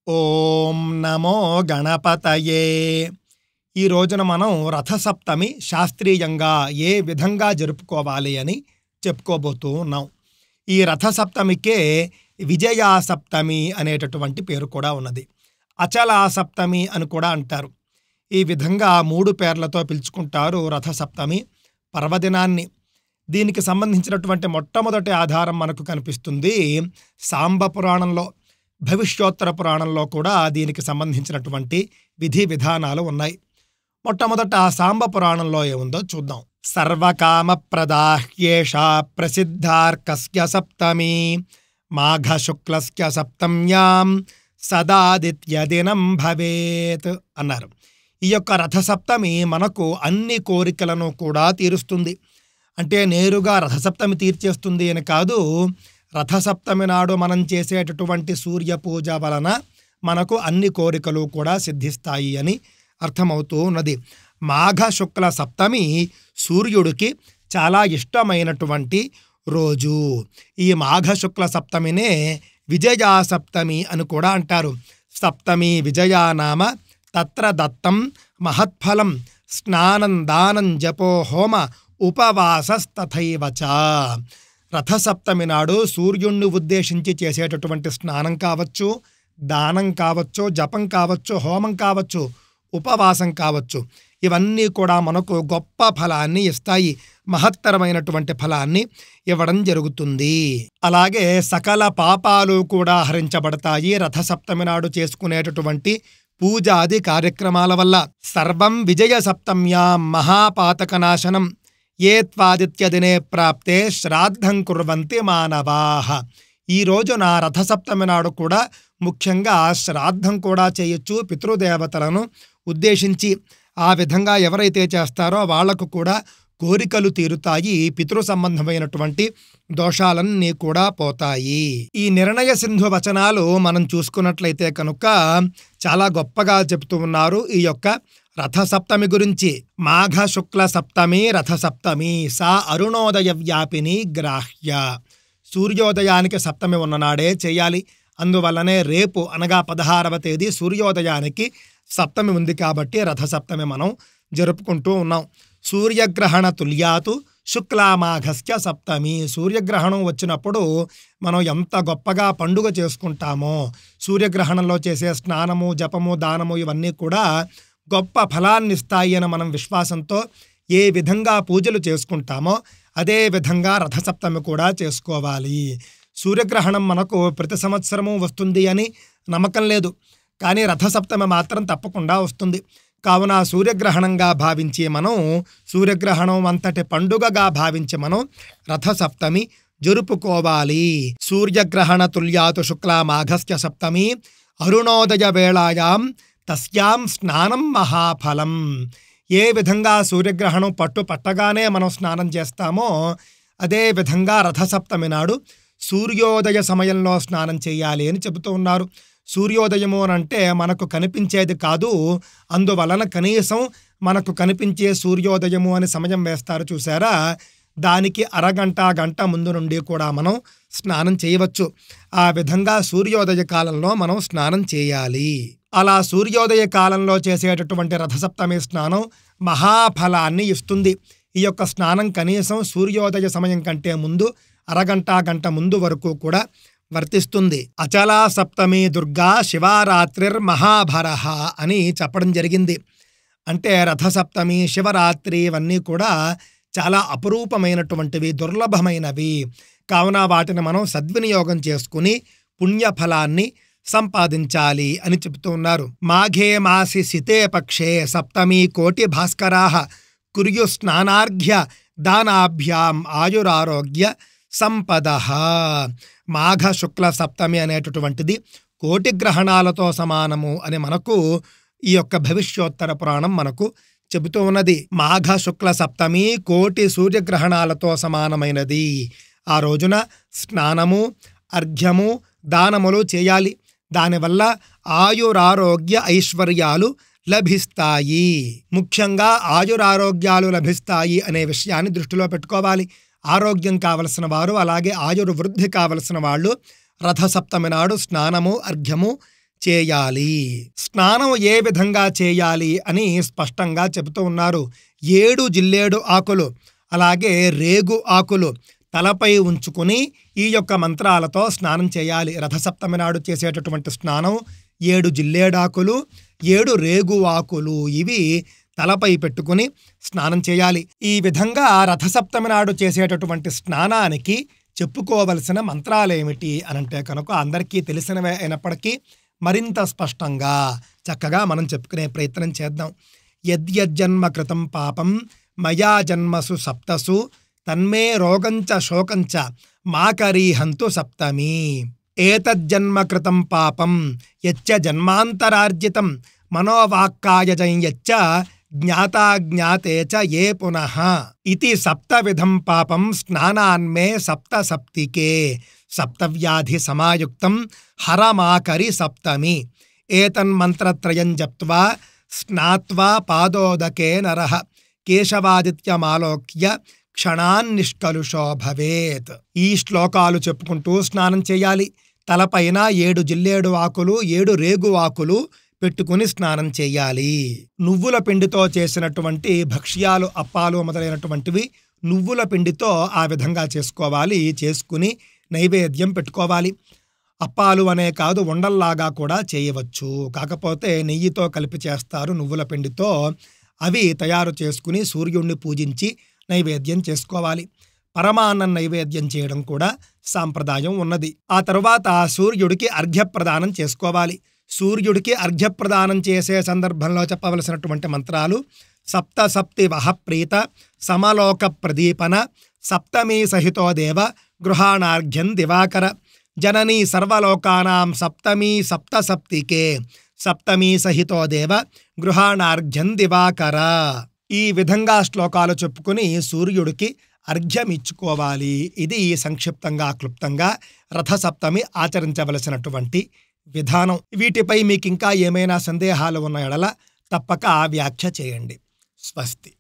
ఓం నమో గణపతయే. ఈ రోజున మనం రథసప్తమి శాస్త్రీయంగా ఏ విధంగా జరుపుకోవాలి అని చెప్పుకోబోతూ ఉన్నాం. ఈ రథసప్తమికే విజయా సప్తమి అనేటటువంటి పేరు కూడా ఉన్నది. అచలా సప్తమి అని కూడా అంటారు. ఈ విధంగా 3 పేర్లతో పిలుచుకుంటారు రథసప్తమి పర్వదినాన్ని. దీనికి సంబంధించినటువంటి మొట్టమొదటి ఆధారం మనకు కనిపిస్తుంది సాంబ పురాణంలో. భవిష్యోత్తర పురాణంలో కూడా దీనికి సంబంధించినటువంటి విధి విధానాలు ఉన్నాయి. మొట్టమొదట సాంబ పురాణంలో ఏముందో చూద్దాం. సర్వకామ ప్రదాహ్యేషా ప్రసిద్ధార్కస్య సప్తమి మాఘ శుక్లస్య సప్తమ్యాం సదాదిత్య దినం భవేత్ అన్నారు. ఈ యొక్క రథసప్తమి మనకు అన్ని కోరికలను కూడా తీరుస్తుంది. అంటే నేరుగా రథసప్తమి తీర్చేస్తుంది అని కాదు, రథసప్తమి నాడు మనం చేసేటటువంటి సూర్య పూజ వలన మనకు అన్ని కోరికలు కూడా సిద్ధిస్తాయి అని అర్థమవుతూ ఉన్నది. మాఘ శుక్ల సప్తమి సూర్యుడికి చాలా ఇష్టమైనటువంటి రోజు. ఈ మాఘ శుక్ల సప్తమినే విజయా సప్తమి అని కూడా అంటారు. సప్తమి విజయా నామ తత్ర దత్తం మహత్ఫలం స్నానం దానం జపో హోమ ఉపవాసస్తథైవచ. రథసప్తమి నాడు సూర్యుణ్ణి ఉద్దేశించి చేసేటటువంటి స్నానం కావచ్చు, దానం కావచ్చు, జపం కావచ్చు, హోమం కావచ్చు, ఉపవాసం కావచ్చు, ఇవన్నీ కూడా మనకు గొప్ప ఫలాన్ని ఇస్తాయి, మహత్తరమైనటువంటి ఫలాన్ని ఇవ్వడం జరుగుతుంది. అలాగే సకల పాపాలు కూడా హరించబడతాయి రథసప్తమి నాడు చేసుకునేటటువంటి పూజాది కార్యక్రమాల వల్ల. సర్వం విజయ సప్తమ్యాం మహాపాతకనాశనం ఏ త్వాదిత్య దినే ప్రాప్తే శ్రాద్ధం కుర్వంతి మానవాః. ఈ రోజున రథసప్తమి నాడు కూడా ముఖ్యంగా శ్రాద్ధం కూడా చేయొచ్చు పితృదేవతలను ఉద్దేశించి. ఆ విధంగా ఎవరైతే చేస్తారో వాళ్లకు కూడా కోరికలు తీరుతాయి, పితృ సంబంధమైనటువంటి దోషాలన్నీ కూడా పోతాయి. ఈ నిర్ణయ సింధు వచనాలు మనం చూసుకున్నట్లయితే కనుక చాలా గొప్పగా చెప్తూ ఉన్నారు ఈ యొక్క రథసప్తమి గురించి. మాఘ శుక్ల సప్తమి రథసప్తమి సా అరుణోదయ వ్యాపిని గ్రాహ్య. సూర్యోదయానికి సప్తమి ఉన్ననాడే చేయాలి. అందువల్లనే రేపు అనగా 16వ తేదీ సూర్యోదయానికి సప్తమి ఉంది కాబట్టి రథసప్తమి మనం జరుపుకుంటూ ఉన్నాం. సూర్యగ్రహణ తుల్యాతు శుక్లామాఘస్య సప్తమి. సూర్యగ్రహణం వచ్చినప్పుడు మనం ఎంత గొప్పగా పండుగ చేసుకుంటామో, సూర్యగ్రహణంలో చేసే స్నానము జపము దానము ఇవన్నీ కూడా గొప్ప ఫలాన్ని ఇస్తాయి అని మనం విశ్వాసంతో ఏ విధంగా పూజలు చేసుకుంటామో అదే విధంగా రథసప్తమి కూడా చేసుకోవాలి. సూర్యగ్రహణం మనకు ప్రతి సంవత్సరము వస్తుంది అని నమ్మకం లేదు, కానీ రథసప్తమి మాత్రం తప్పకుండా వస్తుంది. కావున సూర్యగ్రహణంగా భావించి మనం, సూర్యగ్రహణం అంతటి పండుగగా భావించి మనం రథసప్తమి జరుపుకోవాలి. సూర్యగ్రహణ తుల్యాతు శుక్లా మాఘస్య సప్తమి అరుణోదయ వేళాయాం తస్యాం స్నానం మహాఫలం. ఏ విధంగా సూర్యగ్రహణం పట్టగానే మనం స్నానం చేస్తామో అదే విధంగా రథసప్తమి నాడు సూర్యోదయ సమయంలో స్నానం చేయాలి అని చెబుతూ ఉన్నారు. సూర్యోదయము అంటే మనకు కనిపించేది కాదు, అందువలన కనీసం మనకు కనిపించే సూర్యోదయము అని సమయం వేస్తారు చూసారా, దానికి అరగంట గంట ముందు నుండి కూడా మనం స్నానం చేయవచ్చు. ఆ విధంగా సూర్యోదయ కాలంలో మనం స్నానం చేయాలి. అలా సూర్యోదయ కాలంలో చేసేటటువంటి రథసప్తమి స్నానం మహాఫలాన్ని ఇస్తుంది. ఈ యొక్క స్నానం కనీసం సూర్యోదయ సమయం కంటే ముందు అరగంట గంట ముందు వరకు కూడా వర్తిస్తుంది. అచలా సప్తమి దుర్గా శివరాత్రిర్ మహాభరః అని చెప్పడం జరిగింది. అంటే రథసప్తమి శివరాత్రి ఇవన్నీ కూడా చాలా అపురూపమైనటువంటివి, దుర్లభమైనవి. కావున వాటిని మనం సద్వినియోగం చేసుకుని పుణ్యఫలాన్ని సంపాదించాలి అని చెబుతూ ఉన్నారు. మాఘే మాసి సితే పక్షే సప్తమి కోటి భాస్కరాః కుర్యు స్నానార్ఘ్య దానాభ్యాం ఆయురారోగ్య సంపదః. మాఘ శుక్ల సప్తమి అనేటటువంటిది కోటి గ్రహణాలతో సమానము అని మనకు ఈ యొక్క భవిష్యోత్తర పురాణం మనకు చెబుతూ ఉన్నది. మాఘ శుక్ల సప్తమి కోటి సూర్యగ్రహణాలతో సమానమైనది. ఆ రోజున స్నానము అర్ఘ్యము దానములు చేయాలి. దానివల్ల ఆయురారోగ్య ఐశ్వర్యాలు లభిస్తాయి. ముఖ్యంగా ఆయురారోగ్యాలు లభిస్తాయి అనే విషయాన్ని దృష్టిలో పెట్టుకోవాలి. ఆరోగ్యం కావలసిన వారు, అలాగే ఆయుర్వృద్ధి కావలసిన వాళ్ళు రథసప్తమి నాడు స్నానము అర్ఘ్యము చేయాలి. స్నానం ఏ విధంగా చేయాలి అని స్పష్టంగా చెబుతూ ఉన్నారు. 7 జిల్లేడు ఆకులు అలాగే రేగు ఆకులు తలపై ఉంచుకుని ఈ యొక్క మంత్రాలతో స్నానం చేయాలి. రథసప్తమి నాడు చేసేటటువంటి స్నానం 7 జిల్లేడాకులు 7 రేగు ఆకులు ఇవి తలపై పెట్టుకుని స్నానం చేయాలి. ఈ విధంగా రథసప్తమి నాడు చేసేటటువంటి స్నానానికి చెప్పుకోవలసిన మంత్రాలేమిటి అనంటే కనుక అందరికీ తెలిసినవే అయినప్పటికీ మరింత స్పష్టంగా చక్కగా మనం చెప్పుకునే ప్రయత్నం చేద్దాం. యద్యజ్జన్మ కృతం పాపం మయా జన్మసు సప్తసు తన్మే రోగంచ శోకంచ మాకరీహంతు సప్తమి. ఏతజ్జన్మ కృతం పాపం యచ్చ జన్మాంతరార్జితం మనోవాక్కాయజం యచ్చ జ్ఞాతాజ్ఞాతే చ ఏ పునః ఇతి సప్తవిధం పాపం స్నానాన్మే సప్త సప్తికే సప్తవ్యాధి సమాయుక్తం హరమాకరి సప్తమి. ఏతన్మంత్రత్రయం జప్త్వా స్నాత్వా పాదోదకే నరః కేశవాదిత్యమాలోక్య క్షణాన్నిష్కలుషో భవేత్. ఈ శ్లోకాలు చెప్పుకుంటూ స్నానం చేయాలి. తలపైన 7 జిల్లేడు ఆకులు 7 రేగు ఆకులు పెట్టుకుని స్నానం చేయాలి. నువ్వుల పిండితో చేసినటువంటి భక్ష్యాలు అప్పాలు మొదలైనటువంటివి నువ్వుల పిండితో ఆ విధంగా చేసుకోవాలి. చేసుకుని నైవేద్యం పెట్టుకోవాలి. అప్పాలు అనే కాదు ఉండల్లాగా కూడా చేయవచ్చు. కాకపోతే నెయ్యితో కలిపి చేస్తారు నువ్వుల పిండితో. అవి తయారు చేసుకుని సూర్యుడిని పూజించి నైవేద్యం చేసుకోవాలి. పరమాన్నం నైవేద్యం చేయడం కూడా సాంప్రదాయం ఉన్నది. ఆ తరువాత సూర్యుడికి అర్ఘ్యప్రదానం చేసుకోవాలి. సూర్యుడికి అర్ఘ్యప్రదానం చేసే సందర్భంలో చెప్పవలసినటువంటి మంత్రాలు సప్త సప్తి వహ ప్రీత సమలోక ప్రదీపన సప్తమీ సహితో దేవ గృహాణార్ఘ్యం దివాకర జననీ సర్వలోకానాం సప్తమీ సప్త సప్తికే సప్తమీ సహితో దేవ గృహాణార్ఘ్యం దివాకర. ఈ విధంగా శ్లోకాలు చెప్పుకుని సూర్యుడికి అర్ఘ్యం ఇచ్చుకోవాలి. ఇది సంక్షిప్తంగా క్లుప్తంగా రథసప్తమి ఆచరించవలసినటువంటి విధానం. వీటిపై మీకు ఇంకా ఏమైనా సందేహాలు ఉన్న ఎడల తప్పక వ్యాఖ్య చేయండి. స్వస్తి.